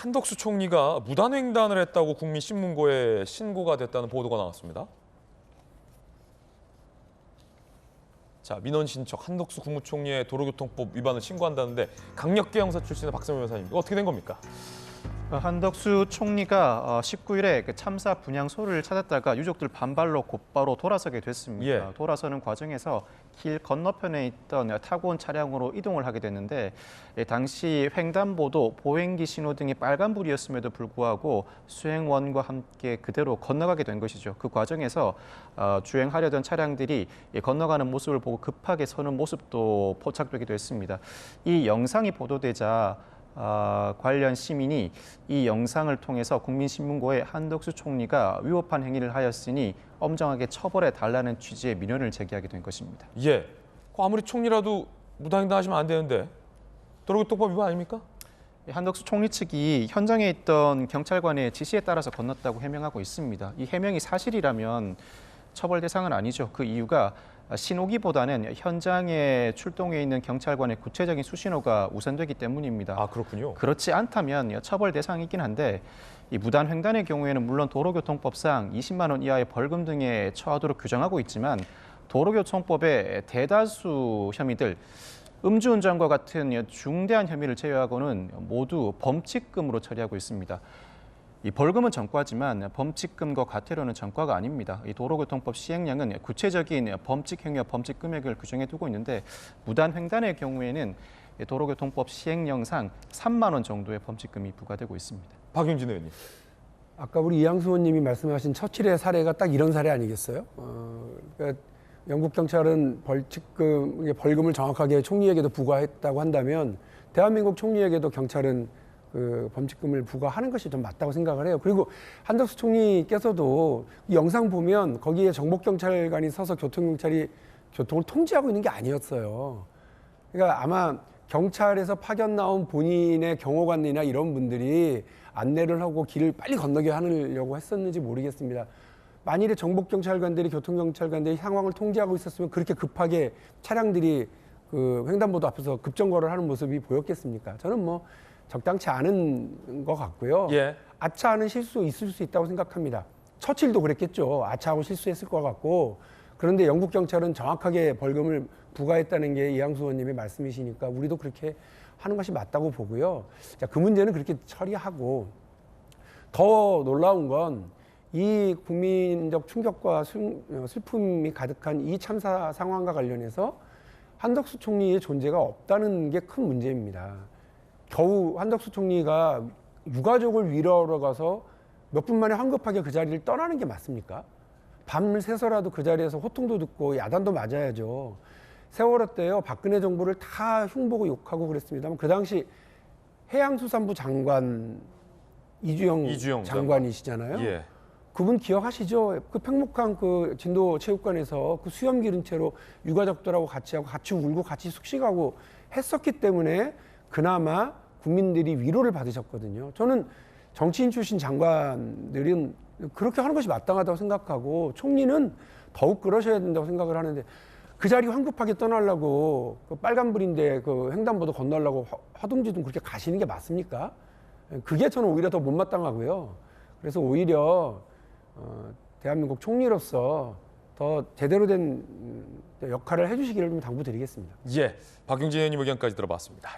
한덕수 총리가 무단횡단을 했다고 국민신문고에 신고가 됐다는 보도가 나왔습니다. 자, 민원 신청 한덕수 국무총리의 도로교통법 위반을 신고한다는데 강력계 형사 출신의 박성호 변호사님, 이거 어떻게 된 겁니까? 한덕수 총리가 19일에 참사 분향소를 찾았다가 유족들 반발로 곧바로 돌아서게 됐습니다. 예. 돌아서는 과정에서 길 건너편에 있던 타고 온 차량으로 이동을 하게 됐는데 당시 횡단보도, 보행기 신호등이 빨간불이었음에도 불구하고 수행원과 함께 그대로 건너가게 된 것이죠. 그 과정에서 주행하려던 차량들이 건너가는 모습을 보고 급하게 서는 모습도 포착되기도 했습니다. 이 영상이 보도되자 관련 시민이 이 영상을 통해서 국민신문고에 한덕수 총리가 위법한 행위를 하였으니 엄정하게 처벌해 달라는 취지의 민원을 제기하게 된 것입니다. 예, 아무리 총리라도 무단횡단하시면 안 되는데 도로교통법 위반 아닙니까? 한덕수 총리 측이 현장에 있던 경찰관의 지시에 따라서 건넜다고 해명하고 있습니다. 이 해명이 사실이라면 처벌 대상은 아니죠. 그 이유가 신호기보다는 현장에 출동해 있는 경찰관의 구체적인 수신호가 우선되기 때문입니다. 아, 그렇군요. 그렇지 않다면 처벌 대상이긴 한데 이 무단 횡단의 경우에는 물론 도로교통법상 20만 원 이하의 벌금 등에 처하도록 규정하고 있지만 도로교통법의 대다수 혐의들 음주운전과 같은 중대한 혐의를 제외하고는 모두 범칙금으로 처리하고 있습니다. 이 벌금은 전과지만 범칙금과 과태료는 전과가 아닙니다. 이 도로교통법 시행령은 구체적인 범칙 행위와 범칙 금액을 규정해 두고 있는데 무단 횡단의 경우에는 도로교통법 시행령상 3만 원 정도의 범칙금이 부과되고 있습니다. 박용진 의원님. 아까 우리 이양수 의원님이 말씀하신 처칠의 사례가 딱 이런 사례 아니겠어요? 그러니까 영국 경찰은 벌금을 정확하게 총리에게도 부과했다고 한다면 대한민국 총리에게도 경찰은 그 범칙금을 부과하는 것이 좀 맞다고 생각을 해요. 그리고 한덕수 총리께서도 이 영상 보면 거기에 정복경찰관이 서서 교통경찰이 교통을 통제하고 있는 게 아니었어요. 그러니까 아마 경찰에서 파견 나온 본인의 경호관이나 이런 분들이 안내를 하고 길을 빨리 건너게 하려고 했었는지 모르겠습니다. 만일에 정복경찰관들이 교통경찰관들이 상황을 통제하고 있었으면 그렇게 급하게 차량들이 그 횡단보도 앞에서 급정거를 하는 모습이 보였겠습니까? 저는 뭐 적당치 않은 것 같고요. 예. 아차하는 실수 있을 수 있다고 생각합니다. 처칠도 그랬겠죠. 아차하고 실수했을 것 같고. 그런데 영국 경찰은 정확하게 벌금을 부과했다는 게 이양수 의원님의 말씀이시니까 우리도 그렇게 하는 것이 맞다고 보고요. 자, 그 문제는 그렇게 처리하고 더 놀라운 건 이 국민적 충격과 슬픔이 가득한 이 참사 상황과 관련해서 한덕수 총리의 존재가 없다는 게 큰 문제입니다. 겨우 한덕수 총리가 유가족을 위로하러 가서 몇 분 만에 황급하게 그 자리를 떠나는 게 맞습니까? 밤을 새서라도 그 자리에서 호통도 듣고 야단도 맞아야죠. 세월호 때요, 박근혜 정부를 다 흉보고 욕하고 그랬습니다만 그 당시 해양수산부 장관 이주영 장관이시잖아요. 예. 그분 기억하시죠? 그 팽목항 그 진도 체육관에서 그 수염 기른 채로 유가족들하고 같이 하고 같이 울고 같이 숙식하고 했었기 때문에 그나마 국민들이 위로를 받으셨거든요. 저는 정치인 출신 장관들은 그렇게 하는 것이 마땅하다고 생각하고 총리는 더욱 그러셔야 된다고 생각을 하는데 그 자리 황급하게 떠나려고 그 빨간불인데 그 횡단보도 건너려고 화둥지둥 그렇게 가시는 게 맞습니까? 그게 저는 오히려 더 못마땅하고요. 그래서 오히려 대한민국 총리로서 더 제대로 된 역할을 해주시기를 좀 당부드리겠습니다. 예, 박용진 의원님 의견까지 들어봤습니다.